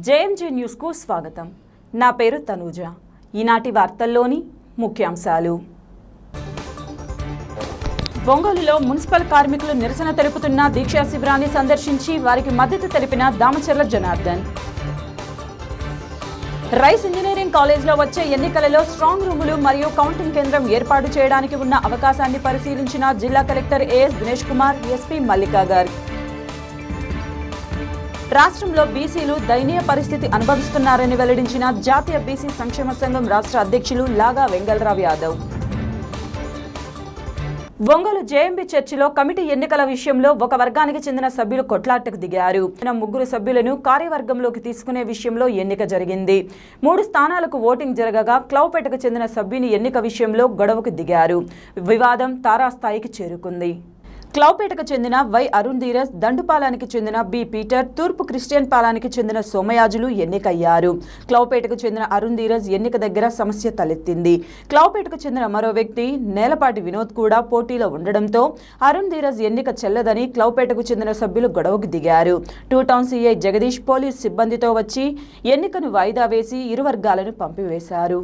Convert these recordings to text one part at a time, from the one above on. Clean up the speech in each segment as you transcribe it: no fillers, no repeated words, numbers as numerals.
JMJ న్యూస్కు స్వాగతం. నా పేరు తనూజ. ఈనాటి వార్తల్లోని ముఖ్యాంశాలు. ఒంగోలులో మున్సిపల్ కార్మికులు నిరసన తెలుపుతున్న దీక్షా శిబిరాన్ని సందర్శించి వారికి మద్దతు తెలిపిన దామచర్ల జనార్దన్. రైస్ ఇంజనీరింగ్ కాలేజ్లో వచ్చే ఎన్నికలలో స్ట్రాంగ్ రూములు మరియు కౌంటింగ్ కేంద్రం ఏర్పాటు చేయడానికి ఉన్న అవకాశాన్ని పరిశీలించిన జిల్లా collector A S Dinesh Kumar, SP Mallika గారు. రాష్ట్రంలో బీసీలు దయనీయ పరిస్థితి అనుభవిస్తున్నారని వెల్లడించిన జాతీయ బీసీ సంక్షేమ సంఘం రాష్ట్ర అధ్యక్షులు లాగా వెంగళరావు యాదవ్. ఒంగోలు జేఎంబీ చర్చిలో కమిటీ ఎన్నికల విషయంలో ఒక వర్గానికి చెందిన సభ్యులు కొట్లాటకు దిగారు. 3 సభ్యులను కార్యవర్గంలోకి తీసుకునే విషయంలో ఎన్నిక జరిగింది. 3 స్థానాలకు ఓటింగ్ జరగగా క్లౌపేటకు చెందిన సభ్యుని ఎన్నిక విషయంలో గొడవకు దిగారు. వివాదం తారాస్థాయికి చేరుకుంది. క్లౌపేటకు చెందిన వై అరుణ్ ధీరజ్, దండుపాలానికి చెందిన బి పీటర్, తూర్పు క్రిస్టియన్ పాలానికి చెందిన సోమయాజులు ఎన్నికయ్యారు. క్లౌపేటకు చెందిన అరుణ్ ధీరజ్ ఎన్నిక దగ్గర సమస్య తలెత్తింది. క్లౌపేటకు చెందిన మరో వ్యక్తి నేలపాటి వినోద్ కూడా పోటీలో ఉండడంతో అరుణ్ ధీరజ్ ఎన్నిక చెల్లదని క్లౌపేటకు చెందిన సభ్యులు గొడవకు దిగారు. 2 టౌన్ సీఐ జగదీష్ పోలీస్ సిబ్బందితో వచ్చి ఎన్నికను వాయిదా వేసి ఇరు వర్గాలను పంపివేశారు.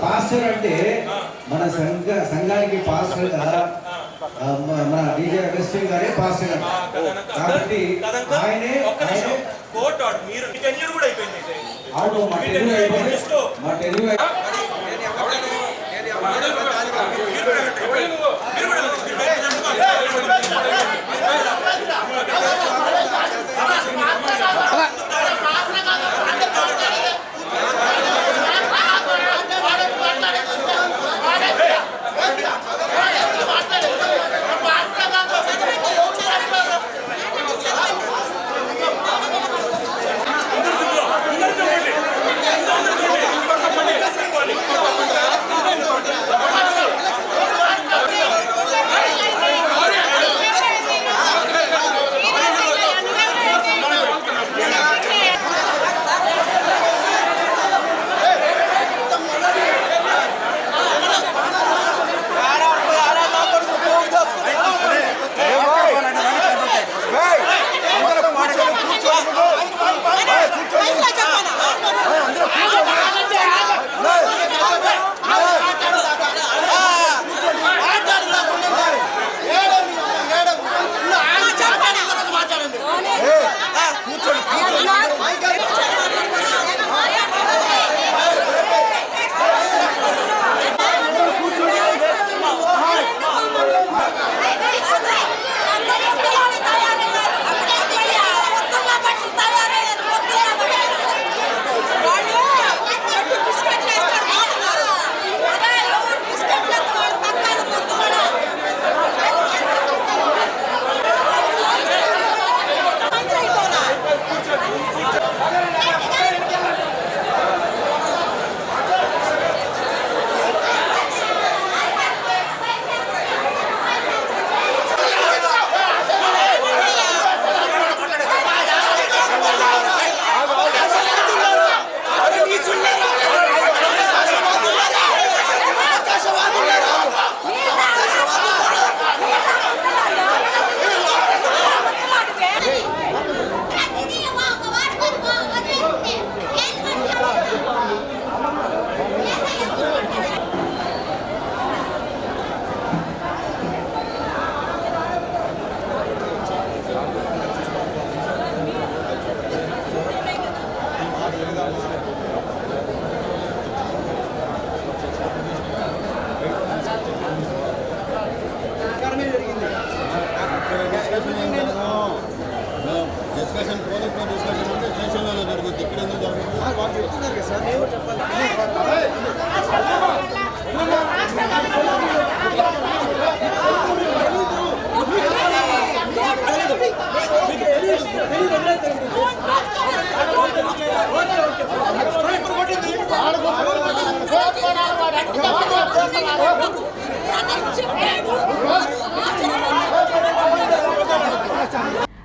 పాస్టర్ అంటే మన సంఘానికి పాస్టర్ కదా, మన డీజే అగస్టిన్ గారే పాస్టర్ కదా. కాబట్టి ఆయనే అవును, మా టెన్యూ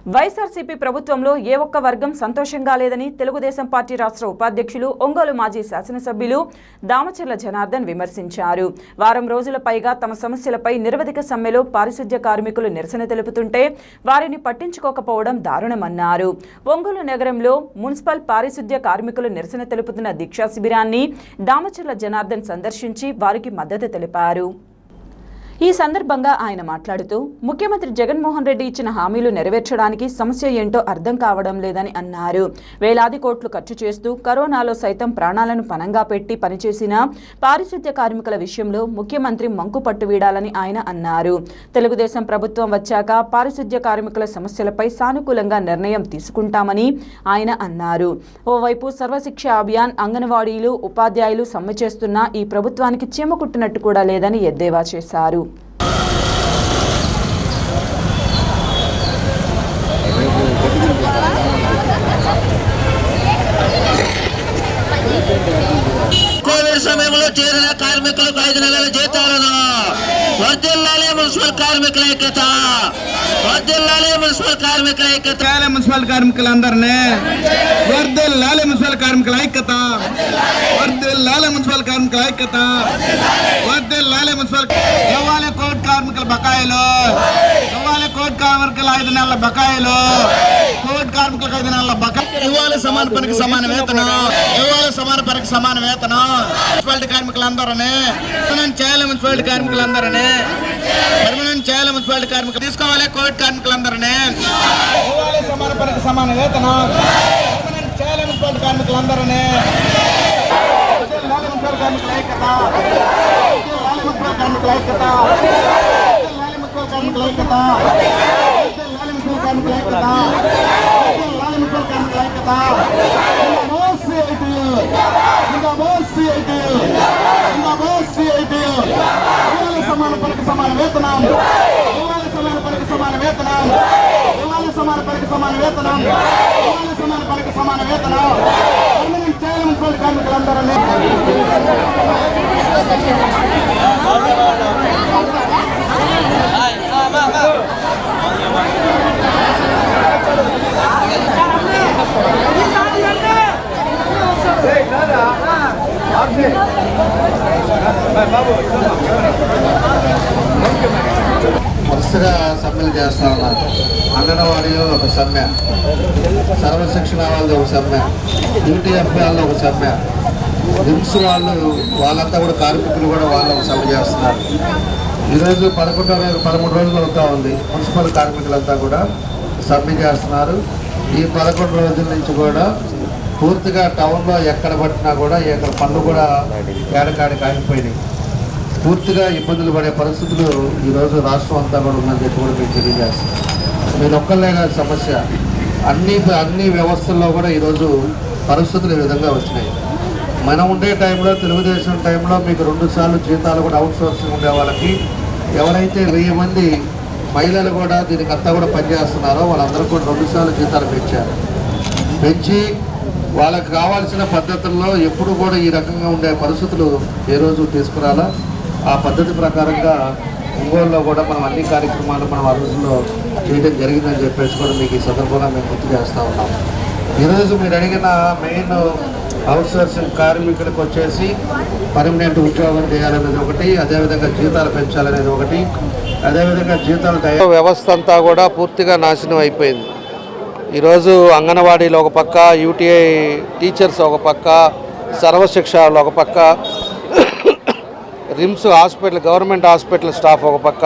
వైఎస్ఆర్సీపీ ప్రభుత్వంలో ఏ ఒక్క వర్గం సంతోషంగా లేదని తెలుగుదేశం పార్టీ రాష్ట్ర ఉపాధ్యక్షులు ఒంగోలు మాజీ శాసనసభ్యులు దామచర్ల జనార్దన్ విమర్శించారు. వారం రోజుల పైగా తమ సమస్యలపై నిరవధిక సమ్మెలో పారిశుద్ధ్య కార్మికులు నిరసన తెలుపుతుంటే వారిని పట్టించుకోకపోవడం దారుణమన్నారు. ఒంగోలు నగరంలో మున్సిపల్ పారిశుద్ధ్య కార్మికులు నిరసన తెలుపుతున్న దీక్షా శిబిరాన్ని దామచర్ల జనార్దన్ సందర్శించి వారికి మద్దతు తెలిపారు. ఈ సందర్భంగా ఆయన మాట్లాడుతూ ముఖ్యమంత్రి జగన్మోహన్ రెడ్డి ఇచ్చిన హామీలు నెరవేర్చడానికి సమస్య ఏంటో అర్థం కావడం లేదని అన్నారు. వేలాది కోట్లు ఖర్చు చేస్తూ కరోనాలో సైతం ప్రాణాలను పణంగా పెట్టి పనిచేసిన పారిశుద్ధ్య కార్మికుల విషయంలో ముఖ్యమంత్రి మంకు పట్టు వీడాలని ఆయన అన్నారు. తెలుగుదేశం ప్రభుత్వం వచ్చాక పారిశుద్ధ్య కార్మికుల సమస్యలపై సానుకూలంగా నిర్ణయం తీసుకుంటామని ఆయన అన్నారు. ఓవైపు సర్వశిక్ష అభియాన్, అంగన్వాడీలు, ఉపాధ్యాయులు సమ్మె చేస్తున్నా ఈ ప్రభుత్వానికి చీమ కుట్టినట్టు కూడా లేదని ఎద్దేవా చేశారు. కోవిడ్ సమయంలో చేరిన కార్మికులకు 5 నెలల జీతాలను వర్ధిల్లాలి మున్సిపల్ కార్మికుల ఐక్యత, వర్ధిల్లాలి మున్సిపల్ కార్మికుల ఐక్యత, మున్సిపల్ కార్మికులందరినీ వర్ధిల్లాలి మున్సిపల్ కార్మికుల ఐక్యత, వర్ధిల్లాలి మున్సిపల్ కార్మికుల ఐక్యత, వర్ధిల్లాలి మున్సిపల్. ఇవ్వాలి కోవిడ్ కార్మికుల బకాయిలు, ఇవ్వాలి కోవిడ్ కార్మికుల 5 నెలల బకాయిలు, కోవిడ్ కార్మికులకు 5 నెలల బకాయిలు ఇవ్వాలి. సమాన పనికి సమాన వేతనం ఇవ్వాలి, సమాన పనికి సమాన వేతనం. మున్సిపాలిటీ కార్మికులందరినీ పర్మనెంట్ చేయాలి, మున్సిపాలిటీ కార్మికులందరినీ పర్మనెంట్ చేయాలి, మున్సిపాలిటీ కార్మికులు తీసుకోవాలి. కోవిడ్ కార్మికులందరినీ ఇవ్వాలి, సమాన పనికి సమాన వేతనం పర్మనెంట్ చేయాలి, మున్సిపాలిటీ కార్మికులందరినీ. మున్సిపల్ కార్మికుల ఐక్యత, మున్సిపల్ కార్మికుల ఐక్యత, మున్సిపల్ కార్మికుల ఐక్యత, మున్సిపల్ కార్మికుల ఐక్యత, మున్సిపల్ కార్మికుల ఐక్యత. సమాన పనికి సమాన వేతనం, సమాన పనికి సమాన వేతనం, సమాన పనికి సమాన వేతనం, సమాన పనికి సమాన వేతనం. పర్మనెంట్ చేయాలి మున్సిపల్ కార్మికులందరినీ. వరుసగా సమ్మెలు చేస్తూ ఉన్నారు. అంగన్వాడీలో ఒక సమ్మె, సర్వశిక్షణ వాళ్ళది ఒక సమ్మె, యూటీఎఫ్ వాళ్ళు ఒక సమ్మె, రిమ్స్ వాళ్ళంతా కూడా కార్మికులు కూడా వాళ్ళు ఒక సమ్మె చేస్తున్నారు. ఈరోజు 13 రోజులు అవుతా ఉంది. మున్సిపల్ కార్మికులంతా కూడా సమ్మె చేస్తున్నారు. ఈ 11 రోజుల నుంచి కూడా పూర్తిగా టౌన్లో ఎక్కడ పట్టినా కూడా ఎక్కడ పనులు కూడా ఏడకాడికి ఆగిపోయినాయి. పూర్తిగా ఇబ్బందులు పడే పరిస్థితులు ఈరోజు రాష్ట్రం అంతా కూడా ఉందని చెప్పి కూడా మీకు తెలియజేస్తాం. మీరు ఒక్కళ్ళే కాదు సమస్య, అన్ని వ్యవస్థల్లో కూడా ఈరోజు పరిస్థితులు ఈ విధంగా వచ్చినాయి. మనం ఉండే టైంలో, తెలుగుదేశం టైంలో మీకు 2 సార్లు జీతాలు కూడా అవుట్ సోర్సింగ్ ఉండే వాళ్ళకి, ఎవరైతే 1000 మంది మహిళలు కూడా దీనికి అంతా కూడా పనిచేస్తున్నారో వాళ్ళందరూ కూడా 2 సార్లు జీతాలు పెంచి వాళ్ళకి కావాల్సిన పద్ధతుల్లో ఎప్పుడు కూడా ఈ రకంగా ఉండే పరిస్థితులు ఏ రోజు తీసుకురాలా. ఆ పద్ధతి ప్రకారంగా ఒంగోలులో కూడా మనం అన్ని కార్యక్రమాలు మనం ఆ రోజుల్లో చేయడం జరిగిందని చెప్పేసి కూడా మీకు ఈ సందర్భంగా మేము గుర్తు చేస్తూ ఉన్నాం. ఈరోజు మీరు అడిగిన మెయిన్ అవుట్సోర్సింగ్ కార్మికులకు వచ్చేసి పర్మనెంట్ ఉద్యోగం చేయాలనేది ఒకటి, అదేవిధంగా జీతాలు పెంచాలనేది ఒకటి, అదేవిధంగా జీతాలు వ్యవస్థ అంతా కూడా పూర్తిగా నాశనం అయిపోయింది. ఈరోజు అంగన్వాడీలో ఒక పక్క, యూటీఐ టీచర్స్ ఒక పక్క, సర్వశిక్షలు ఒక పక్క, RIMS hospital, government hospital staff ఒక పక్క,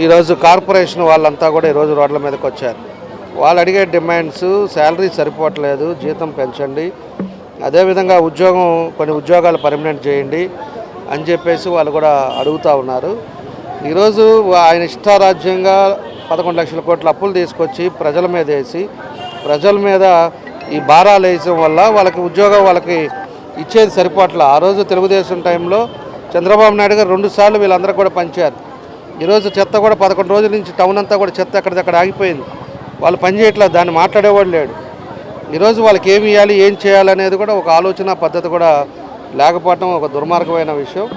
ఈరోజు కార్పొరేషన్ వాళ్ళంతా కూడా ఈరోజు రోడ్ల మీదకి వచ్చారు. వాళ్ళు అడిగే డిమాండ్స్ శాలరీ సరిపోవట్లేదు, జీతం పెంచండి, అదేవిధంగా కొన్ని ఉద్యోగాలు పర్మనెంట్ చేయండి అని చెప్పేసి వాళ్ళు కూడా అడుగుతూ ఉన్నారు. ఈరోజు ఆయన ఇష్టారాజ్యంగా 11 లక్షల కోట్ల అప్పులు తీసుకొచ్చి ప్రజల మీద వేసి, ప్రజల మీద ఈ భారాలు వేయడం వల్ల వాళ్ళకి ఉద్యోగం వాళ్ళకి ఇచ్చేది సరిపోవట్లేదు. ఆ రోజు తెలుగుదేశం టైంలో చంద్రబాబు నాయుడు గారు 2 సార్లు వీళ్ళందరూ కూడా పంచారు. ఈరోజు చెత్త కూడా 11 రోజుల నుంచి టౌన్ అంతా కూడా చెత్త ఎక్కడిదక్కడ ఆగిపోయింది. వాళ్ళు పని చేయట్లేదు, దాన్ని మాట్లాడేవాడు లేడు. ఈరోజు వాళ్ళకి ఏమి ఇవ్వాలి, ఏం చేయాలనేది కూడా ఒక ఆలోచన పద్ధతి కూడా లేకపోవటం ఒక దుర్మార్గమైన విషయం.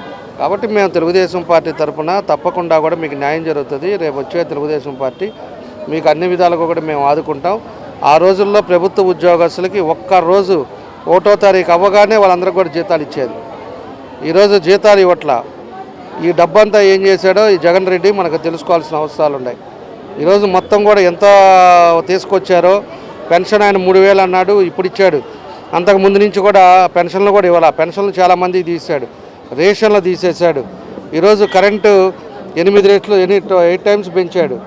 కాబట్టి మేము తెలుగుదేశం పార్టీ తరఫున తప్పకుండా కూడా మీకు న్యాయం జరుగుతుంది. రేపు వచ్చే తెలుగుదేశం పార్టీ మీకు అన్ని విధాలుగా కూడా మేము ఆదుకుంటాం. ఆ రోజుల్లో ప్రభుత్వ ఉద్యోగస్తులకి ఒక్కరోజు 1వ తారీఖు అవ్వగానే వాళ్ళందరికీ కూడా జీతాలు ఇచ్చేది. ఈరోజు జీతాలు ఇవ్వట్లా. ఈ డబ్బంతా ఏం చేశాడో ఈ జగన్ రెడ్డి మనకు తెలుసుకోవాల్సిన అవసరాలు ఉన్నాయి. ఈరోజు మొత్తం కూడా ఎంత తీసుకొచ్చారో, పెన్షన్ ఆయన 3000 అన్నాడు, ఇప్పుడు ఇచ్చాడు. అంతకు ముందు నుంచి కూడా పెన్షన్లు కూడా ఇవ్వాలి. పెన్షన్లు చాలామంది తీశాడు, రేషన్లు తీసేశాడు. ఈరోజు కరెంటు 8 రెట్లు 8 టైమ్స్ పెంచాడు.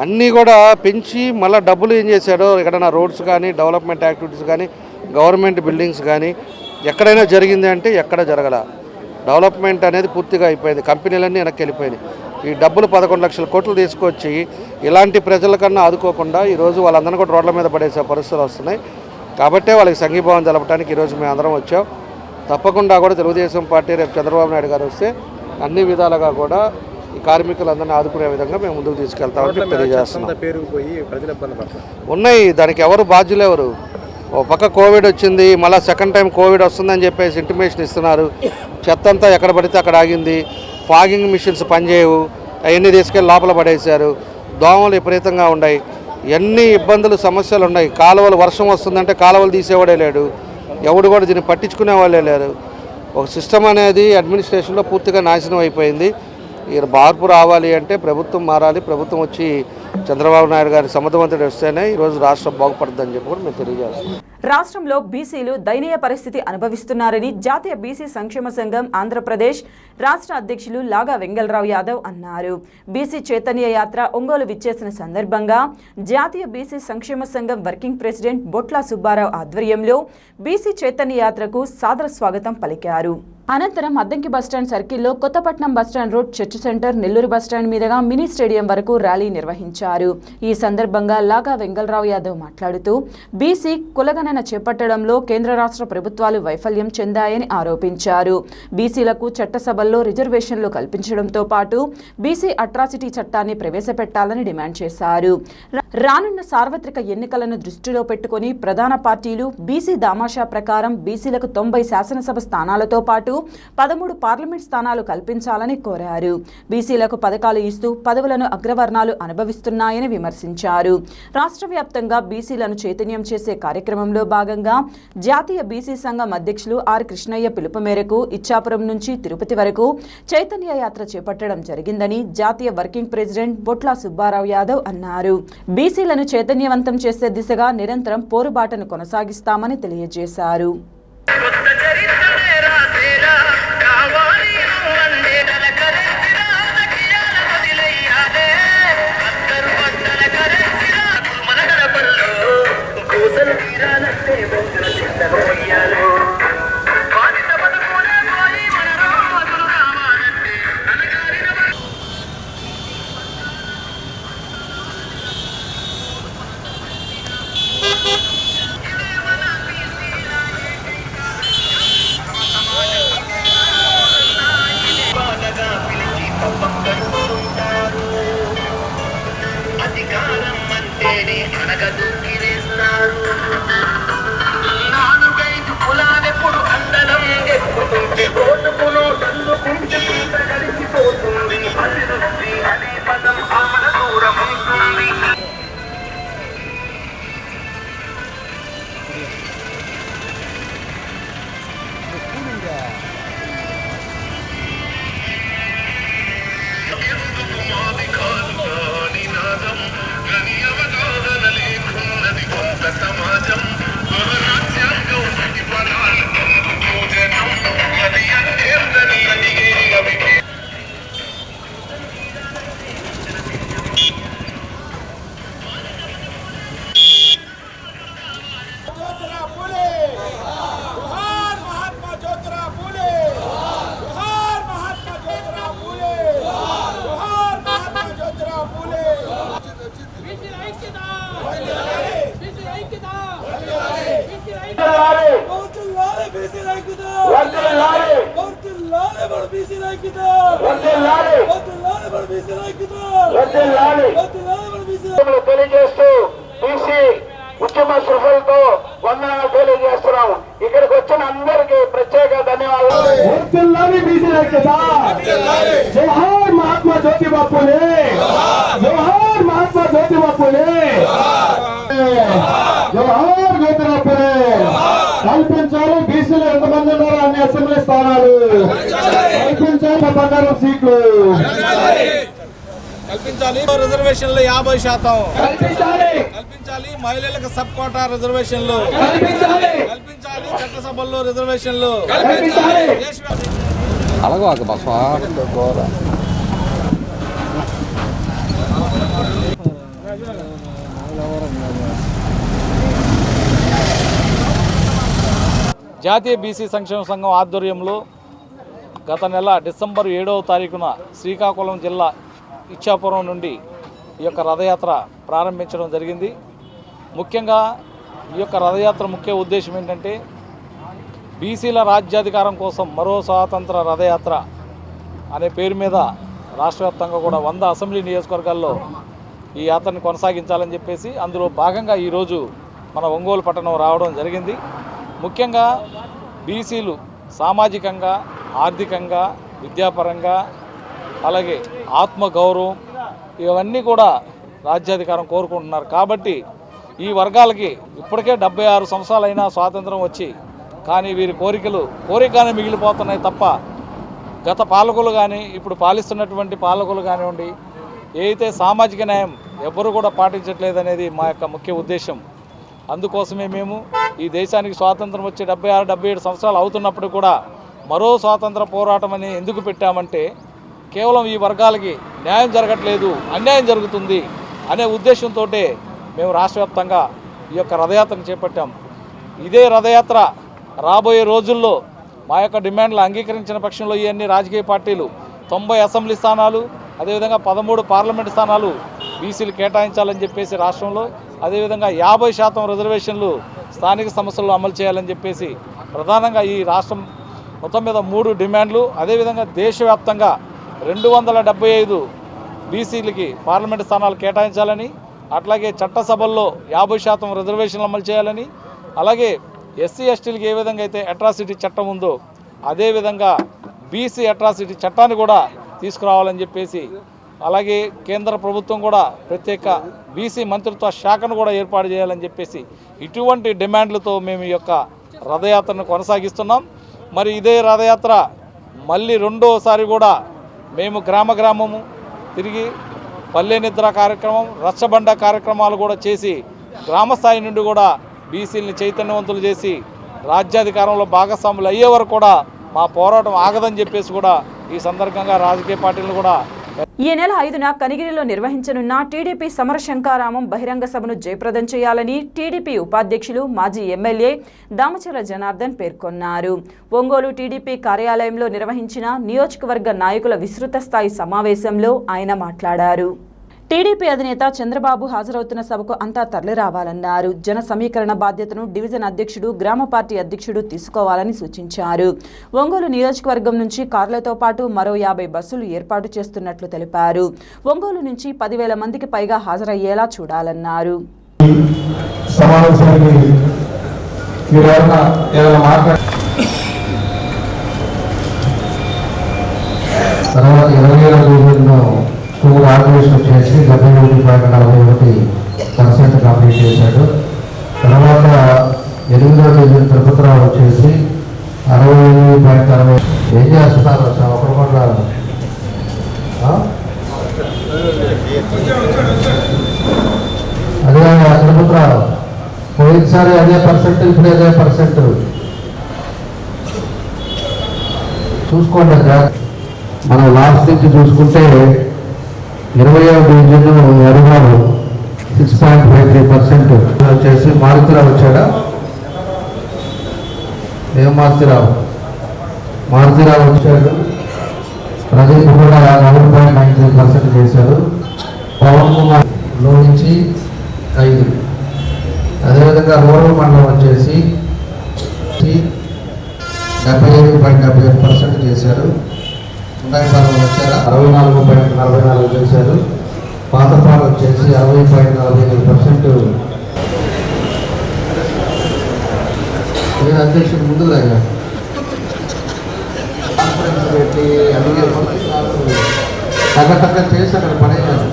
అన్నీ కూడా పెంచి మళ్ళీ డబ్బులు ఏం చేశాడో, ఎక్కడైనా రోడ్స్ కానీ, డెవలప్మెంట్ యాక్టివిటీస్ కానీ, గవర్నమెంట్ బిల్డింగ్స్ కానీ ఎక్కడైనా జరిగింది అంటే ఎక్కడ జరగల. డెవలప్మెంట్ అనేది పూర్తిగా అయిపోయింది. కంపెనీలన్నీ వెనక్కి వెళ్ళిపోయినాయి. ఈ డబ్బులు 11 లక్షల కోట్లు తీసుకొచ్చి ఇలాంటి ప్రజల కన్నా ఆదుకోకుండా ఈరోజు వాళ్ళందరినీ కూడా రోడ్ల మీద పడేసే పరిస్థితులు వస్తున్నాయి. కాబట్టే వాళ్ళకి సంఘీభావం తెలపడానికి ఈరోజు మేము అందరం వచ్చాం. తప్పకుండా కూడా తెలుగుదేశం పార్టీ రేపు చంద్రబాబు నాయుడు గారు వస్తే అన్ని విధాలుగా కూడా ఈ కార్మికులందరినీ ఆదుకునే విధంగా మేము ముందుకు తీసుకెళ్తామని తెలియజేస్తున్నాం. ఉన్నాయి, దానికి ఎవరు బాధ్యులు ఎవరు? ఓ పక్క కోవిడ్ వచ్చింది, మళ్ళీ సెకండ్ టైం కోవిడ్ వస్తుందని చెప్పేసి ఇంటిమేషన్ ఇస్తున్నారు. చెత్త అంతా ఎక్కడ పడితే అక్కడ ఆగింది. ఫాగింగ్ మిషన్స్ పనిచేయవు, అవన్నీ తీసుకెళ్ళి లోపల పడేశారు. దోమలు విపరీతంగా ఉన్నాయి. ఎన్ని ఇబ్బందులు సమస్యలు ఉన్నాయి. కాలువలు వర్షం వస్తుందంటే కాలువలు తీసేవాడే లేడు, ఎవడు కూడా దీన్ని పట్టించుకునే వాళ్ళే లేరు. ఒక సిస్టమ్ అనేది అడ్మినిస్ట్రేషన్లో పూర్తిగా నాశనం అయిపోయింది. ఈ మార్పు రావాలి అంటే ప్రభుత్వం మారాలి. ప్రభుత్వం వచ్చి చంద్రబాబు నాయుడు గారి సమర్థవంతుడు వస్తేనే ఈరోజు రాష్ట్రం బాగుపడుతుందని చెప్పి కూడా మేము తెలియజేస్తున్నాం. రాష్ట్రంలో బీసీలు దయనీయ పరిస్థితి అనుభవిస్తున్నారని జాతీయ బీసీ సంక్షేమ సంఘం ఆంధ్రప్రదేశ్ రాష్ట్ర అధ్యక్షులు లాగా వెంగళరావు యాదవ్ అన్నారు. బీసీ చైతన్య యాత్ర ఒంగోలు విచ్చేసిన సందర్భంగా జాతీయ బీసీ సంక్షేమ సంఘం వర్కింగ్ ప్రెసిడెంట్ బొట్ల సుబ్బారావు ఆధ్వర్యంలో బీసీ చైతన్య యాత్రకు సాదర స్వాగతం పలికారు. అనంతరం అద్దంకి బస్టాండ్ సర్కిల్లో Kothapatnam bus stand road church centre, Nellore bus stand మీదుగా మినీ స్టేడియం వరకు ర్యాలీ నిర్వహించారు. ఈ సందర్భంగా లాగా వెంగళరావు యాదవ్ మాట్లాడుతూ బీసీ కులగణన చేపట్టడంలో కేంద్ర రాష్ట్ర ప్రభుత్వాలు వైఫల్యం చెందాయని ఆరోపించారు. బీసీలకు చట్టసభల్లో రిజర్వేషన్లు కల్పించడంతో పాటు బీసీ అట్రాసిటీ చట్టాన్ని ప్రవేశపెట్టాలని డిమాండ్ చేశారు. రానున్న సార్వత్రిక ఎన్నికలను దృష్టిలో పెట్టుకుని ప్రధాన పార్టీలు బీసీ దామాషా ప్రకారం బీసీలకు 90 శాసనసభ స్థానాలతో పాటు 13 పార్లమెంట్ స్థానాలు కల్పించాలని కోరారు. బీసీలకు పథకాలు ఇస్తూ పదవులను అగ్రవర్ణాలు అనుభవిస్తున్నాయని విమర్శించారు. రాష్ట్ర వ్యాప్తంగా బీసీలను చైతన్యం చేసే కార్యక్రమంలో భాగంగా జాతీయ బీసీ సంఘం అధ్యక్షులు ఆర్ కృష్ణయ్య పిలుపు మేరకు ఇచ్చాపురం నుంచి తిరుపతి వరకు చైతన్య యాత్ర చేపట్టడం జరిగిందని జాతీయ వర్కింగ్ ప్రెసిడెంట్ బొట్ల సుబ్బారావు యాదవ్ అన్నారు. బీసీలను చైతన్యవంతం చేసే దిశగా నిరంతరం పోరుబాటను కొనసాగిస్తామని తెలియజేశారు. తెలియజేస్తూ బీసీ ఉద్యమ సృహలతో వందనాలు తెలియజేస్తున్నాము. ఇక్కడికి వచ్చిన అందరికీ ప్రత్యేక ధన్యవాదాలు. జోహార్ మహాత్మా జ్యోతిబా ఫూలే, జోహార్ మహాత్మా జ్యోతి జ్యోతిబా పూలే జవహర్ జ్యోతిబా పూలే కల్పించాలి. బీసీలు ఎంతమంది ఉన్నారో అన్ని అసెంబ్లీ స్థానాలు కల్పించాలి. బంగారం సీట్లు కల్పించాలి. రిజర్వేషన్లు 50% కల్పించాలి. కల్పించాలి. మహిళలకు సబ్ కోటా రిజర్వేషన్లు కల్పించాలి. కల్పించాలి. చట్టసభల్లో రిజర్వేషన్లు కల్పించాలి. అలాగే బస్వా జాతీయ బీసీ సంక్షేమ సంఘం ఆధ్వర్యంలో గత నెల డిసెంబర్ 7వ తారీఖున శ్రీకాకుళం జిల్లా ఇచ్చాపురం నుండి ఈ యొక్క రథయాత్ర ప్రారంభించడం జరిగింది. ముఖ్యంగా ఈ యొక్క రథయాత్ర ముఖ్య ఉద్దేశం ఏంటంటే బీసీల రాజ్యాధికారం కోసం మరో స్వాతంత్ర రథయాత్ర అనే పేరు మీద రాష్ట్ర వ్యాప్తంగా కూడా 100 అసెంబ్లీ నియోజకవర్గాల్లో ఈ యాత్రని కొనసాగించాలని చెప్పేసి అందులో భాగంగా ఈరోజు మన ఒంగోలు పట్టణం రావడం జరిగింది. ముఖ్యంగా బీసీలు సామాజికంగా, ఆర్థికంగా, విద్యాపరంగా, అలాగే ఆత్మగౌరవం ఇవన్నీ కూడా రాజ్యాధికారం కోరుకుంటున్నారు. కాబట్టి ఈ వర్గాలకి ఇప్పటికే 76 సంవత్సరాలైనా స్వాతంత్రం వచ్చి కానీ వీరి కోరికగానే మిగిలిపోతున్నాయి తప్ప గత పాలకులు కానీ ఇప్పుడు పాలిస్తున్నటువంటి పాలకులు కానివ్వండి ఏదైతే సామాజిక న్యాయం ఎవ్వరూ కూడా పాటించట్లేదనేది మా యొక్క ముఖ్య ఉద్దేశం. అందుకోసమే మేము ఈ దేశానికి స్వాతంత్రం వచ్చి 76-77 సంవత్సరాలు అవుతున్నప్పుడు కూడా మరో స్వాతంత్ర పోరాటం అని ఎందుకు పెట్టామంటే కేవలం ఈ వర్గాలకి న్యాయం జరగట్లేదు, అన్యాయం జరుగుతుంది అనే ఉద్దేశంతో మేము రాష్ట్ర వ్యాప్తంగా ఈ యొక్క రథయాత్రను చేపట్టాం. ఇదే రథయాత్ర రాబోయే రోజుల్లో మా యొక్క డిమాండ్లు అంగీకరించిన పక్షంలో ఈ అన్ని రాజకీయ పార్టీలు 90 అసెంబ్లీ స్థానాలు అదేవిధంగా 13 పార్లమెంటు స్థానాలు బీసీలు కేటాయించాలని చెప్పేసి రాష్ట్రంలో, అదేవిధంగా 50% రిజర్వేషన్లు స్థానిక సంస్థల్లో అమలు చేయాలని చెప్పేసి ప్రధానంగా ఈ రాష్ట్రం మొత్తం మీద 3 డిమాండ్లు, అదేవిధంగా దేశవ్యాప్తంగా 275 బీసీలకి పార్లమెంటు స్థానాలు కేటాయించాలని, అట్లాగే చట్టసభల్లో 50% రిజర్వేషన్లు అమలు చేయాలని, అలాగే ఎస్సీ ఎస్టీలకి ఏ విధంగా అయితే అట్రాసిటీ చట్టం ఉందో అదేవిధంగా బీసీ అట్రాసిటీ చట్టాన్ని కూడా తీసుకురావాలని చెప్పేసి, అలాగే కేంద్ర ప్రభుత్వం కూడా ప్రత్యేక బీసీ మంత్రిత్వ శాఖను కూడా ఏర్పాటు చేయాలని చెప్పేసి ఇటువంటి డిమాండ్లతో మేము ఈ యొక్క రథయాత్రను కొనసాగిస్తున్నాం. మరి ఇదే రథయాత్ర మళ్ళీ రెండోసారి కూడా మేము గ్రామము తిరిగి పల్లె నిద్ర కార్యక్రమం, రచ్చబండ కార్యక్రమాలు కూడా చేసి గ్రామస్థాయి నుండి కూడా బీసీలని చైతన్యవంతులు చేసి రాజ్యాధికారంలో భాగస్వాములు అయ్యే వరకు కూడా మా పోరాటం ఆగదని చెప్పేసి కూడా ఈ సందర్భంగా రాజకీయ పార్టీలు కూడా ఈ నెల 5న కనిగిరిలో నిర్వహించనున్న టీడీపీ సమరశంకారామం బహిరంగ సభను జయప్రదం చేయాలని టీడీపీ ఉపాధ్యక్షులు మాజీ ఎమ్మెల్యే దామచర్ల జనార్దన్ పేర్కొన్నారు. ఒంగోలు టీడీపీ కార్యాలయంలో నిర్వహించిన నియోజకవర్గ నాయకుల విస్తృత స్థాయి సమావేశంలో ఆయన మాట్లాడారు. టీడీపీ అధినేత చంద్రబాబు హాజరవుతున్న సభకు అంతా తరలిరావాలన్నారు. జన సమీకరణ బాధ్యతను డివిజన్ అధ్యక్షుడు, గ్రామ పార్టీ అధ్యక్షుడు తీసుకోవాలని సూచించారు. ఒంగోలు నియోజకవర్గం నుంచి కార్లతో పాటు మరో 50 బస్సులు ఏర్పాటు చేస్తున్నట్లు తెలిపారు. ఒంగోలు నుంచి 10,000 మందికి పైగా హాజరయ్యేలా చూడాలన్నారు. తర్వాత 27 రోజుల్లో ఆర్గనైజేషన్ చేసి 71.41% కంప్లీట్ చేశాడు. తర్వాత 8వ తేదీ తిరుపతిరావు వచ్చేసి 68.60. ఏం చేస్తున్నారు ఒకరు కూడా అదే తిరుపతిరావు పోయినసారి అదే పర్సెంట్, ఇప్పుడు అదే పర్సెంట్ చూసుకోండి. మనం లాస్ట్ నుంచి చూసుకుంటే 20వ డివిజన్ ఎరుగారు 6.53% వచ్చేసి మారుతిరావు వచ్చాడా? ఏం మారుతిరావు వచ్చాడు. ప్రదీప్ కూడా 4.93% చేశాడు. పవన్ కుమార్ లో నుంచి 5. అదేవిధంగా రూరల్ మండలం వచ్చేసి 75.75% చేశారు. ఉండాయిపాలెం వచ్చారు 64.44 చేశారు. పాతపాలెం వచ్చేసి 60.45%. నేను అధ్యక్షుడు ముందు దగ్గర కాన్ఫరెన్స్ పెట్టి అడిగే టక్క చేసి అక్కడ పడేయాలి.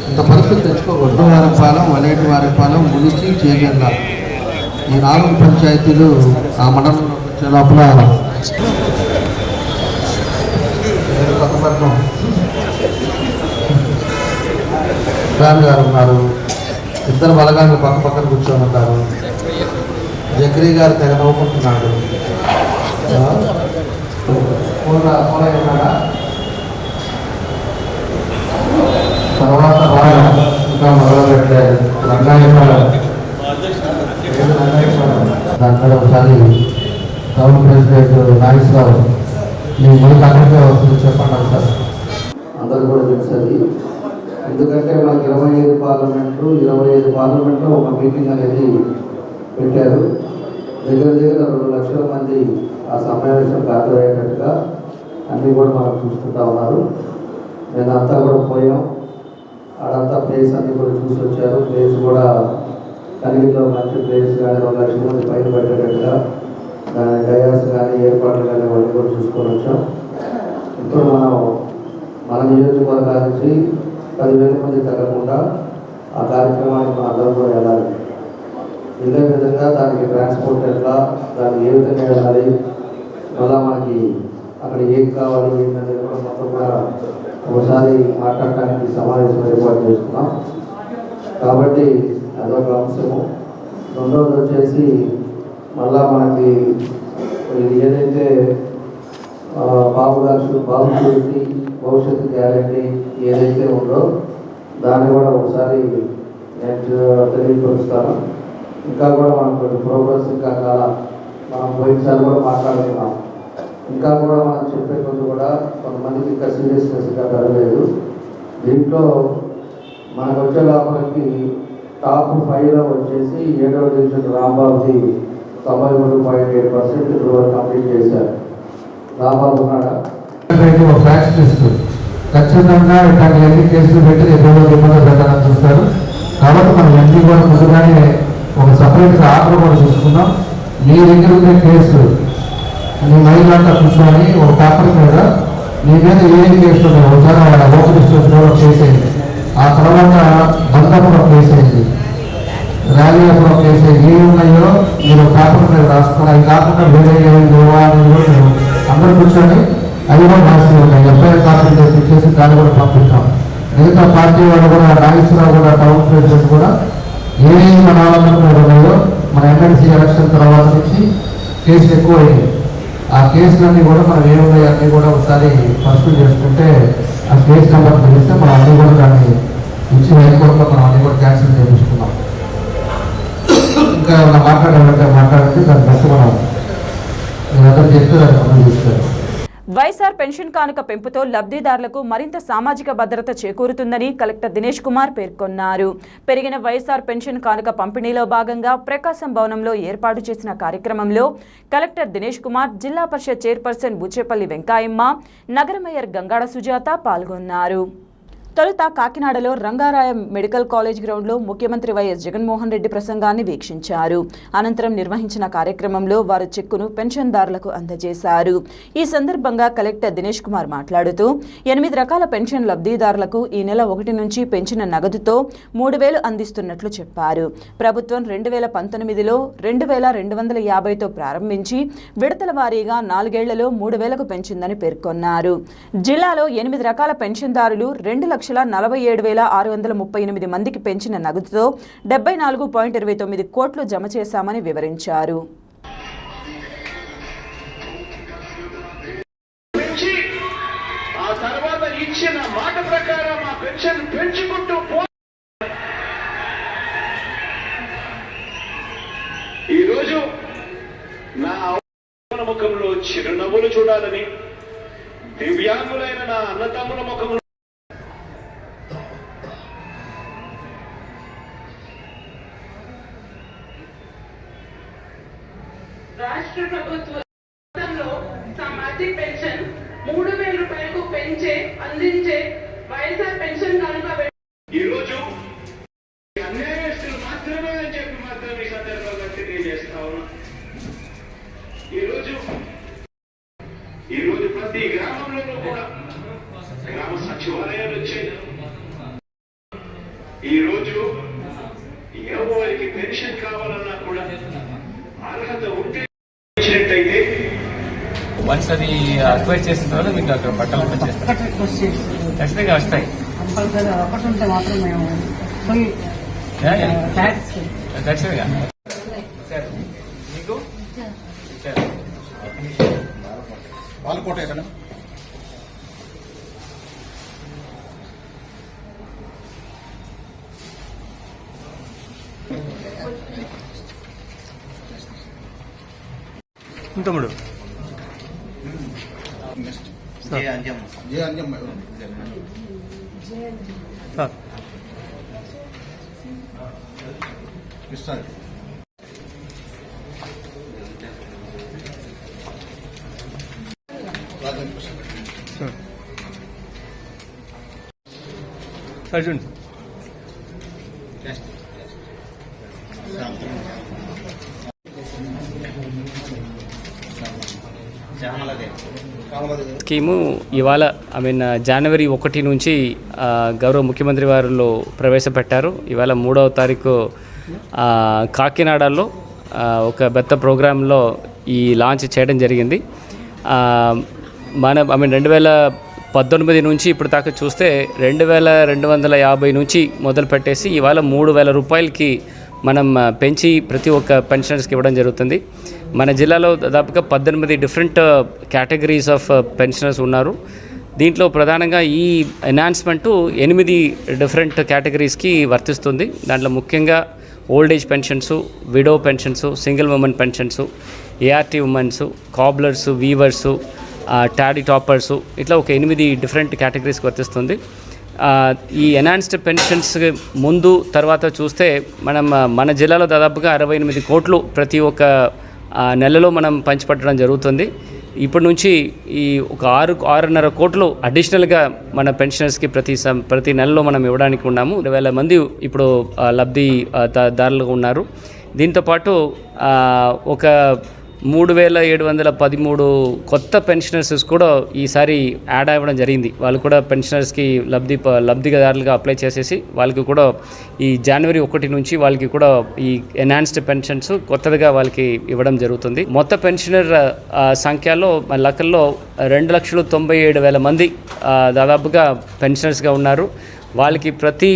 ఇంత పరిస్థితి పరిస్థితి తెచ్చుకోకూడదు. వారిపాలెం, వలేటి వారిపాలెం, ములిచి, చేగల్ల ఈ 4 పంచాయతీలు ఆ మండలంలో వచ్చే లోపల కొత్తపట్నం రామ్ గారు ఉన్నారు. ఇద్దరు బలగాళ్ళు పక్క పక్కన కూర్చొని ఉంటారు. జగ్రీ గారు తెగ నవ్వుకుంటున్నాడు. తర్వాత ఇంకా మొదలుపెట్టారు రంగాయపాలెం. దాంట్లో ఒకసారి టౌన్ ప్రెసిడెంట్ నాగేశ్వరరావు మీ ముందుకు అక్కడికే వస్తుంది చెప్పండి సార్. అందరూ కూడా తెలుస్తుంది. ఎందుకంటే మనకి 25 పార్లమెంట్లో ఒక మీటింగ్ అనేది పెట్టారు. దగ్గర 2 లక్షల మంది ఆ సమావేశంకి హాజరయ్యేటట్టుగా అన్నీ కూడా మనం చూసుకుంటా ఉన్నారు. నేను అంతా కూడా పోయాం. ఆడంతా ప్లేస్ అన్నీ కూడా చూసి వచ్చారు. ప్లేస్ కూడా కలిగిలో మంచి ప్లేస్ కానీ 2 లక్షల మంది పైన పెట్టేటట్టుగా దాని డయాస్ కానీ ఏర్పాట్లు కానీ అవన్నీ కూడా చూసుకొని వచ్చాం. ఇప్పుడు మన నియోజకవర్గాల నుంచి 10,000 మంది తగ్గకుండా ఆ కార్యక్రమానికి మన అందరం కూడా వెళ్ళాలి. ఇదే విధంగా దానికి ట్రాన్స్పోర్ట్ ఎట్లా, దాన్ని ఏ విధంగా వెళ్ళాలి, మళ్ళా మనకి అక్కడ ఏం కావాలి ఏంటనేది కూడా మొత్తం కూడా ఒకసారి మాట్లాడటానికి సమావేశం ఏర్పాటు చేసుకున్నాం. కాబట్టి అదొక అంశము. రెండవది వచ్చేసి మళ్ళా మనకి ఇది ఏదైతే బాబు షూరిటీ భవిష్యత్తు గ్యారెంటీ ఏదైతే ఉందో దాన్ని కూడా ఒకసారి నేను తెలియపరుస్తాను. ఇంకా కూడా మనం కొంచెం ప్రోగ్రెస్ ఇంకా మనం పోయినసారి కూడా మాట్లాడుతున్నాం. ఇంకా కూడా మనం చెప్పే కొంచెం కూడా కొంతమందికి ఇంకా సీరియస్నెస్ ఇంకా పెరగలేదు. దీంట్లో మనకు వచ్చే లోపలికి టాప్ 5లో వచ్చేసి 7వ డివిజన్ రాంబాబుది 93.8% ఇప్పుడు వరకు కంప్లీట్ చేశారు. రాంబాబు ఉన్నాడా? ఒక ఫ్యాక్స్ లిస్ట్ ఖచ్చితంగా ఇట్లాంటి ఎన్ని కేసులు పెట్టి ఎప్పుడో ఇబ్బంది పెట్టాలని చూస్తారు. కాబట్టి మనం ఎన్ని కూడా ముందుగానే ఒక సపరేట్గా ఆర్డర్ కూడా చూసుకున్నాం. మీ దగ్గర ఉండే కేసు మీ మైండ్ అంతా కూర్చొని ఒక పేపర్ మీద మీ మీద ఏం కేసు ఉన్నాయి ఒకసారి వాళ్ళ లోకల్ స్టేషన్లో కేసు అయింది. ఆ తర్వాత బందపురం కేసు అయింది, ర్యాలీ అప్పుడు కేసు అయింది. ఏమి ఉన్నాయో మీరు పేపర్ మీద రాసుకుని అవి కాకుండా వేరే గోవా మీరు అందరూ కూర్చొని అవి కూడా రాసి ఉన్నాయి. ఎఫ్ఐఆర్ కాపీ తెచ్చేసి దాన్ని కూడా పంపిస్తాం. మిగతా పార్టీ వాళ్ళు కూడా నాగేశ్వరరావు కూడా టౌన్ ప్రెసిడెంట్ కూడా ఏ మన వాళ్ళందరూ ఉన్నాయో మన ఎమ్మెల్సీ ఎలక్షన్ తర్వాత నుంచి కేసులు ఎక్కువ అయ్యాయి. ఆ కేసులన్నీ కూడా మనం ఏమున్నాయి అన్నీ కూడా ఒకసారి పరిశీలి చేసుకుంటే ఆ కేసు నెంబర్ తెలిస్తే మనం అన్నీ కూడా దాన్ని ఇచ్చి హైకోర్టులో మనం అన్నీ కూడా క్యాన్సిల్ చేయించుకున్నాం. ఇంకా ఏమన్నా మాట్లాడితే దాన్ని బట్టి మనం మీరందరూ చెప్తే దాన్ని మనం చూస్తారు. వైఎస్ఆర్ పెన్షన్ కానుక పెంపుతో లబ్ధిదారులకు మరింత సామాజిక భద్రత చేకూరుతుందని కలెక్టర్ దినేష్ కుమార్ పేర్కొన్నారు. పెరిగిన వైఎస్ఆర్ పెన్షన్ కానుక పంపిణీలో భాగంగా ప్రకాశం భవనంలో ఏర్పాటు చేసిన కార్యక్రమంలో కలెక్టర్ దినేష్ కుమార్, జిల్లా పరిషత్ చైర్పర్సన్ బుచ్చేపల్లి వెంకాయమ్మ, నగర మేయర్ గంగాడ సుజాత పాల్గొన్నారు. తొలుత కాకినాడలో రంగారాయ మెడికల్ కాలేజ్ గ్రౌండ్లో ముఖ్యమంత్రి వైఎస్ జగన్మోహన్ రెడ్డి ప్రసంగాన్ని వీక్షించారు. అనంతరం నిర్వహించిన కార్యక్రమంలో వారు చెక్కును పెన్షన్దారులకు అందజేశారు. ఈ సందర్భంగా కలెక్టర్ దినేష్ కుమార్ మాట్లాడుతూ 8 రకాల పెన్షన్ లబ్ధిదారులకు ఈ నెల 1 నుంచి పెంచిన నగదుతో 3,000 అందిస్తున్నట్లు చెప్పారు. ప్రభుత్వం 2019లో 2,250తో ప్రారంభించి విడతల వారీగా 4 ఏళ్లలో 3,000కు పెంచిందని పేర్కొన్నారు. జిల్లాలో 8 రకాల పెన్షన్దారులు 2,47,638 మందికి పెంచిన నగదుతో 74.29 కోట్లు జమ చేశామని వివరించారు. ఆ తర్వాత ఇచ్చిన మాట ప్రకారం ఆ పెన్షన్ పెంచుకుంటూ ఈరోజు నా ముఖంలో చిరునవ్వులు చూడాలని, దివ్యాంగులైన నా అన్నతమ్ముల ముఖంలో రాష్ట్ర ప్రభుత్వంలో సామాజిక పెన్షన్ 3,000 రూపాయలకు పెంచే అందించే వైఎస్ఆర్ పెన్షన్ కానుక ఈరోజు అన్యాయస్తులు మాత్రమే అని చెప్పి మాత్రమే ఈ సందర్భంగా తెలియజేస్తా ఉన్నా. ఈరోజు ప్రతి గ్రామంలోనూ కూడా గ్రామ సచివాలయాలు వచ్చాయి. వాళ్ళకి పెన్షన్ కావాలన్నా కూడా అర్హత ఉంటే ఇచ్చినట్టయితే వన్స్ అది అక్వైర్ చేసిన తర్వాత మీకు అక్కడ బట్టలు ఖచ్చితంగా వస్తాయి. ఒకటి ఉంటే మాత్రం మేము ఖచ్చితంగా మీకు వాళ్ళకోట ఎక్కడ తమ్ముడు జే అంజమ్మ సార్ ఇస్తారు. సార్ చూడండి స్కీము ఇవాళ జనవరి 1 నుంచి గౌరవ ముఖ్యమంత్రి వారిలో ప్రవేశపెట్టారు. ఇవాళ 3వ తారీఖు కాకినాడలో ఒక పెద్ద ప్రోగ్రాంలో ఈ లాంచ్ చేయడం జరిగింది. మన 2019 నుంచి ఇప్పుడు దాకా చూస్తే 2250 నుంచి మొదలు పెట్టేసి ఇవాళ 3000 రూపాయలకి మనం పెంచి ప్రతి ఒక్క పెన్షనర్స్కి ఇవ్వడం జరుగుతుంది. మన జిల్లాలో దాదాపుగా 18 డిఫరెంట్ కేటగిరీస్ ఆఫ్ పెన్షనర్స్ ఉన్నారు. దీంట్లో ప్రధానంగా ఈ ఎన్హాన్స్మెంటు 8 డిఫరెంట్ కేటగిరీస్కి వర్తిస్తుంది. దాంట్లో ముఖ్యంగా old age pensions, widow pensions, single women pensions, ART women's, cobblers, weavers, toddy tappers, ఇట్లా ఒక 8 డిఫరెంట్ కేటగిరీస్కి వర్తిస్తుంది. ఈ ఎన్హాన్స్డ్ పెన్షన్స్ ముందు తర్వాత చూస్తే మన జిల్లాలో దాదాపుగా 68 కోట్లు ప్రతి ఒక్క నెలలో మనం పంచిపెట్టడం జరుగుతుంది. ఇప్పటి నుంచి ఈ ఒక 6.5 కోట్లు అడిషనల్గా మన పెన్షనర్స్కి ప్రతి నెలలో మనం ఇవ్వడానికి ఉన్నాము. 20,000 మంది ఇప్పుడు లబ్ధిదారులుగా ఉన్నారు. దీంతోపాటు ఒక 3713 కొత్త పెన్షనర్స్ కూడా ఈసారి యాడ్ అవ్వడం జరిగింది. వాళ్ళు కూడా పెన్షనర్స్కి లబ్ధిదారులుగా అప్లై చేసేసి వాళ్ళకి కూడా ఈ జనవరి 1 నుంచి వాళ్ళకి కూడా ఈ ఎన్హాన్స్డ్ పెన్షన్స్ కొత్తగా వాళ్ళకి ఇవ్వడం జరుగుతుంది. మొత్తం పెన్షనర్ సంఖ్యలో లెక్కల్లో 2,97,000 మంది దాదాపుగా పెన్షనర్స్గా ఉన్నారు. వాళ్ళకి ప్రతి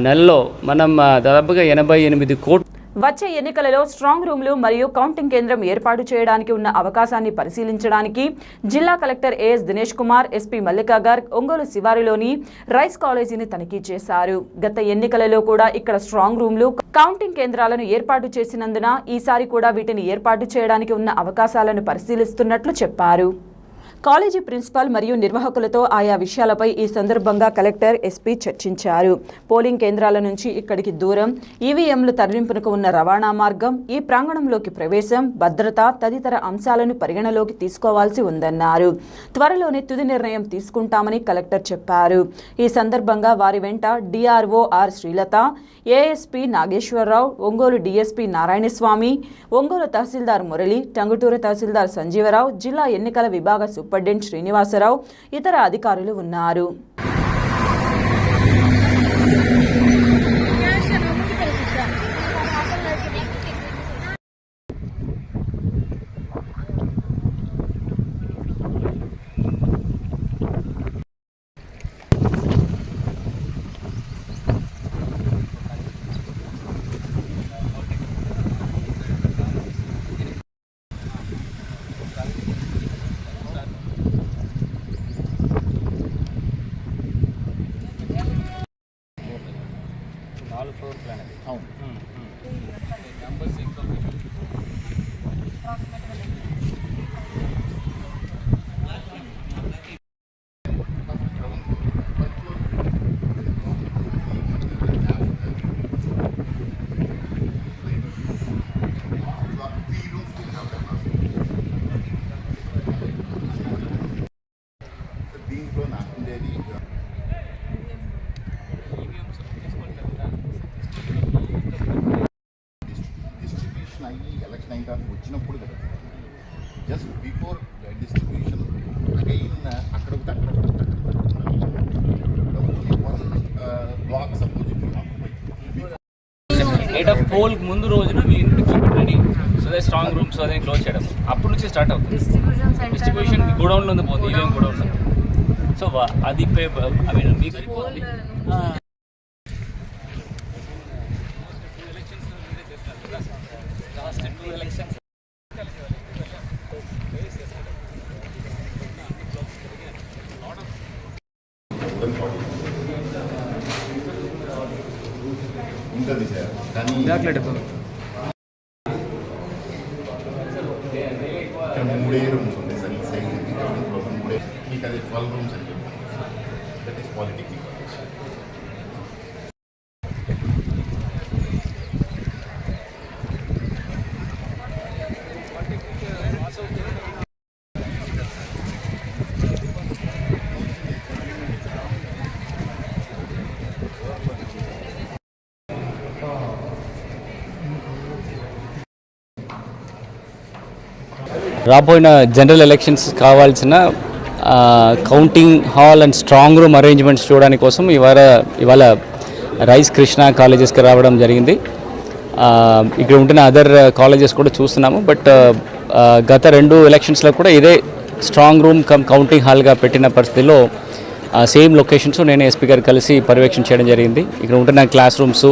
నెలలో మనం దాదాపుగా 88 కోట్లు. వచ్చే ఎన్నికలలో స్ట్రాంగ్ రూమ్లు మరియు కౌంటింగ్ కేంద్రం ఏర్పాటు చేయడానికి ఉన్న అవకాశాన్ని పరిశీలించడానికి జిల్లా collector A S Dinesh Kumar, SP Mallika Garg Ongole శివారులోని రైస్ కాలేజీని తనిఖీ చేశారు. గత ఎన్నికలలో కూడా ఇక్కడ స్ట్రాంగ్ రూమ్లు, కౌంటింగ్ కేంద్రాలను ఏర్పాటు చేసినందున ఈసారి కూడా వీటిని ఏర్పాటు చేయడానికి ఉన్న అవకాశాలను పరిశీలిస్తున్నట్లు చెప్పారు. కాలేజీ ప్రిన్సిపాల్ మరియు నిర్వాహకులతో ఆయా విషయాలపై ఈ సందర్భంగా కలెక్టర్, ఎస్పీ చర్చించారు. పోలింగ్ కేంద్రాల నుంచి ఇక్కడికి దూరం, ఈవీఎంలు తరలింపునకు ఉన్న రవాణా మార్గం, ఈ ప్రాంగణంలోకి ప్రవేశం, భద్రత తదితర అంశాలను పరిగణలోకి తీసుకోవాల్సి ఉందన్నారు. త్వరలోనే తుది నిర్ణయం తీసుకుంటామని కలెక్టర్ చెప్పారు. ఈ సందర్భంగా వారి వెంట DRO R Srilatha, ASP Nageswara Rao, Ongole DSP Narayanaswamy, Ongole tahsildar Murali, Tanguturu tahsildar Sanjeeva Rao, జిల్లా ఎన్నికల విభాగ సూపరింటెండెంట్ శ్రీనివాసరావు, ఇతర అధికారులు ఉన్నారు. వచ్చినప్పుడు కదా జస్ట్ బిఫోర్ డిస్ట్రిబ్యూషన్ అగైన్ అక్కడ block suppose night of poll ముందు రోజున మీ ready so they strong rooms అదే క్లోజ్ చేయడం అప్పటి నుంచి స్టార్ట్ అవుతుంది. డిస్ట్రిబ్యూషన్ గోడౌన్లో ఉంది పోతుంది, ఈవీఎం గోడౌన్లో. సో అది ఐ మీన్ మీకు ఉంటుంది సార్, కానీ ఇక్కడ 3 రూమ్స్ ఉన్నాయి సార్. ఈ సైజ్ మీకు అది 12 రూమ్స్ అని చెప్పి దట్ ఈస్ పాలిటెక్నిక్. రాబోయిన జనరల్ ఎలక్షన్స్ కావాల్సిన counting hall and strong room arrangements చూడడానికి కోసం ఇవాళ రైస్ కృష్ణ కాలేజెస్కి రావడం జరిగింది. ఇక్కడ ఉంటున్న అదర్ కాలేజెస్ కూడా చూస్తున్నాము. బట్ గత 2 ఎలక్షన్స్లో కూడా ఇదే స్ట్రాంగ్ రూమ్ కౌంటింగ్ హాల్గా పెట్టిన పరిస్థితిలో సేమ్ లొకేషన్స్ నేను ఎస్పీ గారు కలిసి పర్యవేక్షణ చేయడం జరిగింది. ఇక్కడ ఉంటున్న క్లాస్ రూమ్స్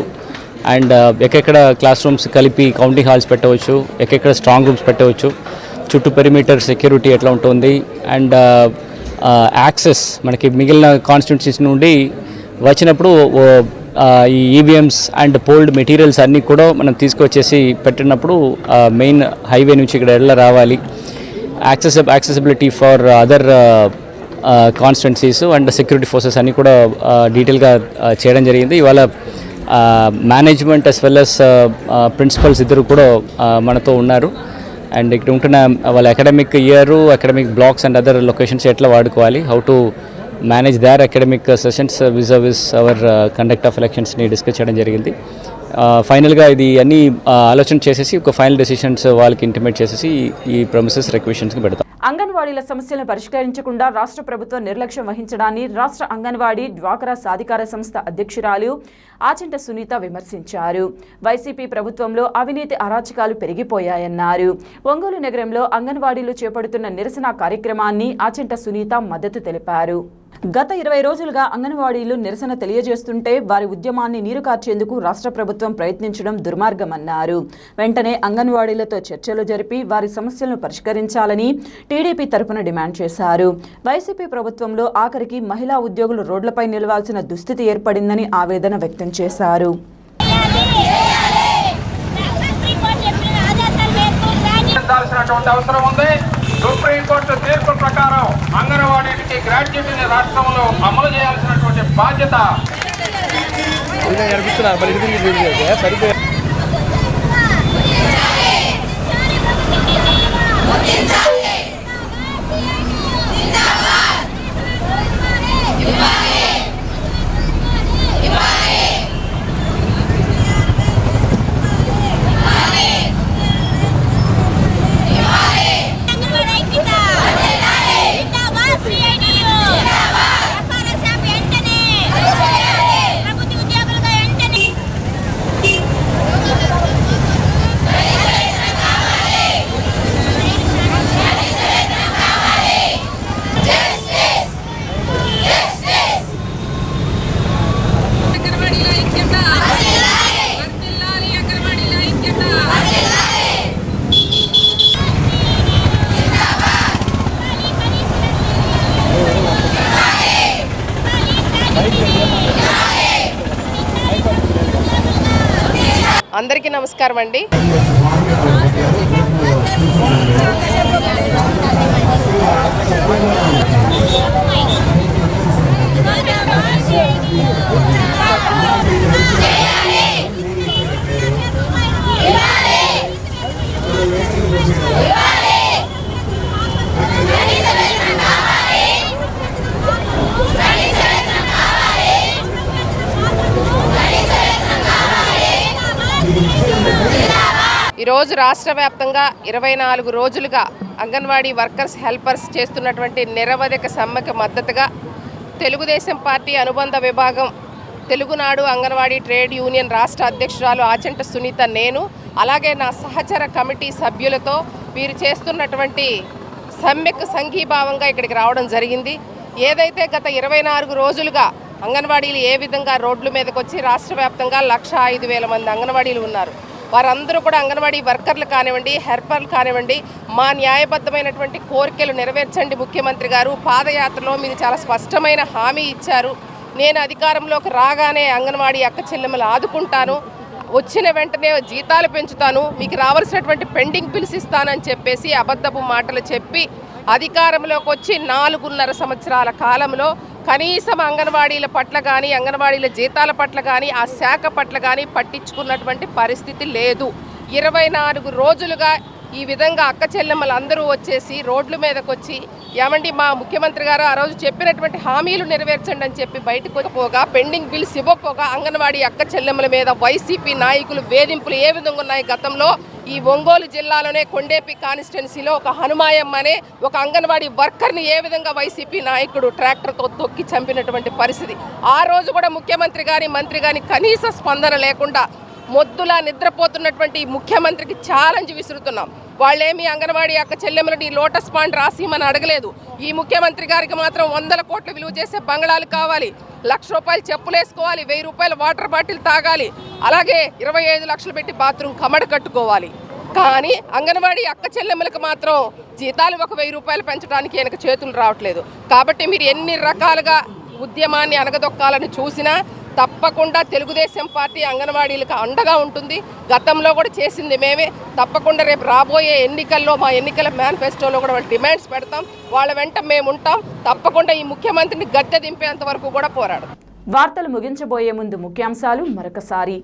అండ్ ఎక్కడెక్కడ క్లాస్ రూమ్స్ కలిపి కౌంటింగ్ హాల్స్ పెట్టవచ్చు, ఎక్కడెక్కడ స్ట్రాంగ్ రూమ్స్ పెట్టవచ్చు, చుట్టూ పెరిమీటర్ సెక్యూరిటీ ఎట్లా ఉంటుంది, అండ్ యాక్సెస్ మనకి మిగిలిన కాన్స్టిట్యున్సీస్ నుండి వచ్చినప్పుడు ఈ ఈవీఎంస్ అండ్ పోల్డ్ మెటీరియల్స్ అన్నీ కూడా మనం తీసుకొచ్చేసి పెట్టినప్పుడు మెయిన్ హైవే నుంచి ఇక్కడ ఎలా రావాలి, accessibility for other constituencies and security forces అన్నీ కూడా డీటెయిల్గా చేయడం జరిగింది. ఇవాళ management as well as principals ఇద్దరు కూడా మనతో ఉన్నారు. అండ్ ఇక్కడ ఉంటున్న వాళ్ళ academic year, academic blocks and other locations ఎట్లా వాడుకోవాలి, how to manage their academic sessions vis our conduct of ఎలక్షన్స్ని డిస్కస్ చేయడం జరిగింది. ఫైనల్గా ఇది అన్నీ ఆలోచన చేసేసి ఒక ఫైనల్ డెసిషన్స్ వాళ్ళకి ఇంటిమేట్ చేసేసి ఈ ప్రొమిసెస్ రిక్వెషన్స్కి పెడతాం. అంగన్వాడీల సమస్యలను పరిష్కరించకుండా రాష్ట్ర ప్రభుత్వం నిర్లక్ష్యం వహించడాన్ని రాష్ట్ర అంగన్వాడీ డ్వాక్రా సాధికార సంస్థ అధ్యక్షురాలు ఆచంట సునీత విమర్శించారు. వైసీపీ ప్రభుత్వంలో అవినీతి అరాచకాలు పెరిగిపోయాయన్నారు. ఒంగోలు నగరంలో అంగన్వాడీలు చేపడుతున్న నిరసన కార్యక్రమాన్ని ఆచంట సునీత మద్దతు తెలిపారు. గత 20 రోజులుగా అంగన్వాడీలు నిరసన తెలియజేస్తుంటే వారి ఉద్యమాన్ని నీరుకార్చేందుకు రాష్ట్ర ప్రభుత్వం ప్రయత్నించడం దుర్మార్గమన్నారు. వెంటనే అంగన్వాడీలతో చర్చలు జరిపి వారి సమస్యలను పరిష్కరించాలని టీడీపీ తరపున డిమాండ్ చేశారు. వైసీపీ ప్రభుత్వంలో ఆఖరికి మహిళా ఉద్యోగులు రోడ్లపై నిలవాల్సిన దుస్థితి ఏర్పడిందని ఆవేదన వ్యక్తం చేశారు. అవసరం ఉంది. సుప్రీంకోర్టు తీర్పు ప్రకారం అంగన్వాడీకి గ్రాడ్యుయేట్ని రాష్ట్రంలో అమలు చేయాల్సినటువంటి బాధ్యత అందరికీ నమస్కారం అండి. ఈరోజు రాష్ట్ర వ్యాప్తంగా 24 రోజులుగా అంగన్వాడీ వర్కర్స్ హెల్పర్స్ చేస్తున్నటువంటి నిరవధిక సమ్మెకు మద్దతుగా తెలుగుదేశం పార్టీ అనుబంధ విభాగం తెలుగునాడు అంగన్వాడీ ట్రేడ్ యూనియన్ రాష్ట్ర అధ్యక్షురాలు ఆచంట సునీత నేను అలాగే నా సహచర కమిటీ సభ్యులతో వీరు చేస్తున్నటువంటి సమ్యక్ సంఘీభావంగా ఇక్కడికి రావడం జరిగింది. ఏదైతే గత 24 రోజులుగా అంగన్వాడీలు ఏ విధంగా రోడ్ల మీదకి వచ్చి రాష్ట్ర వ్యాప్తంగా 1,05,000 మంది అంగన్వాడీలు ఉన్నారు. వారందరూ కూడా అంగన్వాడీ వర్కర్లు కానివ్వండి, హెల్పర్లు కానివ్వండి, మా న్యాయబద్ధమైనటువంటి కోరికలు నెరవేర్చండి ముఖ్యమంత్రి గారు. పాదయాత్రలో మీరు చాలా స్పష్టమైన హామీ ఇచ్చారు. నేను అధికారంలోకి రాగానే అంగన్వాడీ అక్క చెల్లెమ్మలు ఆదుకుంటాను, వచ్చిన వెంటనే జీతాలు పెంచుతాను, మీకు రావాల్సినటువంటి పెండింగ్ బిల్స్ ఇస్తానని చెప్పేసి అబద్ధపు మాటలు చెప్పి అధికారంలోకి వచ్చి 4.5 సంవత్సరాల కాలంలో కనీసం అంగన్వాడీల పట్ల కానీ, అంగన్వాడీల జీతాల పట్ల కానీ, ఆ శాఖ పట్ల కానీ పట్టించుకున్నటువంటి పరిస్థితి లేదు. 24 రోజులుగా ఈ విధంగా అక్క చెల్లెమ్మలు అందరూ వచ్చేసి రోడ్ల మీదకి వచ్చి ఏమండి మా ముఖ్యమంత్రి గారు ఆ రోజు చెప్పినటువంటి హామీలు నెరవేర్చండి అని చెప్పి బయటకు పోగా, పెండింగ్ బిల్స్ ఇవ్వకపోగా అంగన్వాడీ అక్క చెల్లెమ్మల మీద వైసీపీ నాయకులు వేధింపులు ఏ విధంగా ఉన్నాయి. గతంలో ఈ ఒంగోలు జిల్లాలోనే కొండేపి కాన్స్టిట్యున్సీలో ఒక హనుమాయమ్మ అనే ఒక అంగన్వాడీ వర్కర్ని ఏ విధంగా వైసీపీ నాయకుడు ట్రాక్టర్తో తొక్కి చంపినటువంటి పరిస్థితి. ఆ రోజు కూడా ముఖ్యమంత్రి గాని మంత్రి గాని కనీస స్పందన లేకుండా మొద్దులా నిద్రపోతున్నటువంటి ముఖ్యమంత్రికి ఛాలెంజ్ విసురుతున్నాం. వాళ్ళేమి అంగన్వాడీ అక్క చెల్లెమ్మలని లోటస్ పాండ్ రాసిమని అడగలేదు. ఈ ముఖ్యమంత్రి గారికి మాత్రం 100 కోట్లు విలువ చేసే బంగళాలు కావాలి, 1,00,000 రూపాయలు చెప్పులు వేసుకోవాలి, 1,000 రూపాయలు వాటర్ బాటిల్ తాగాలి, అలాగే 25 లక్షలు పెట్టి బాత్రూమ్ కమడ కట్టుకోవాలి. కానీ అంగన్వాడీ అక్క చెల్లెమ్మలకు మాత్రం జీతాలు 1,000 రూపాయలు పెంచడానికి వెనక చేతులు రావట్లేదు. కాబట్టి మీరు ఎన్ని రకాలుగా ఉద్యమాన్ని అనగదొక్కాలని చూసినా తప్పకుండా తెలుగుదేశం పార్టీ అంగన్వాడీలకు అండగా ఉంటుంది. గతంలో కూడా చేసింది మేమే. తప్పకుండా రేపు రాబోయే ఎన్నికల్లో మా ఎన్నికల మేనిఫెస్టోలో కూడా వాళ్ళ డిమాండ్స్ పెడతాం. వాళ్ళ వెంట మేము ఉంటాం. తప్పకుండా ఈ ముఖ్యమంత్రిని గద్దె దింపేంత వరకు కూడా పోరాడతాం. వార్తలు ముగించబోయే ముందు ముఖ్యాంశాలు మరొకసారి.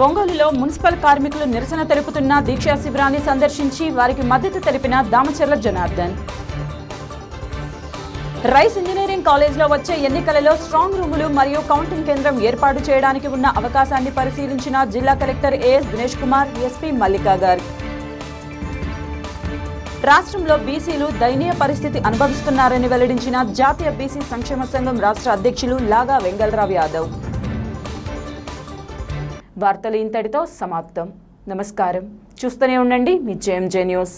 ఒంగోలులో మున్సిపల్ కార్మికులు నిరసన తెలుపుతున్న దీక్షా శిబిరాన్ని సందర్శించి వారికి మద్దతు తెలిపిన దామచర్ల జనార్దన్. రైస్ ఇంజనీరింగ్ కాలేజ్లో వచ్చే ఎన్నికలలో స్ట్రాంగ్ రూములు మరియు కౌంటింగ్ కేంద్రం ఏర్పాటు చేయడానికి ఉన్న అవకాశాన్ని పరిశీలించిన జిల్లా collector A S Dinesh Kumar, SP Mallika గారు. రాష్ట్రంలో బీసీలు దయనీయ పరిస్థితి అనుభవిస్తున్నారని వెల్లడించిన జాతీయ బీసీ సంక్షేమ సంఘం రాష్ట్ర అధ్యక్షులు లాగా వెంగళరావు యాదవ్. వార్తలు ఇంతటితో సమాప్తం. నమస్కారం. చూస్తూనే ఉండండి మీ జేఎంజే న్యూస్.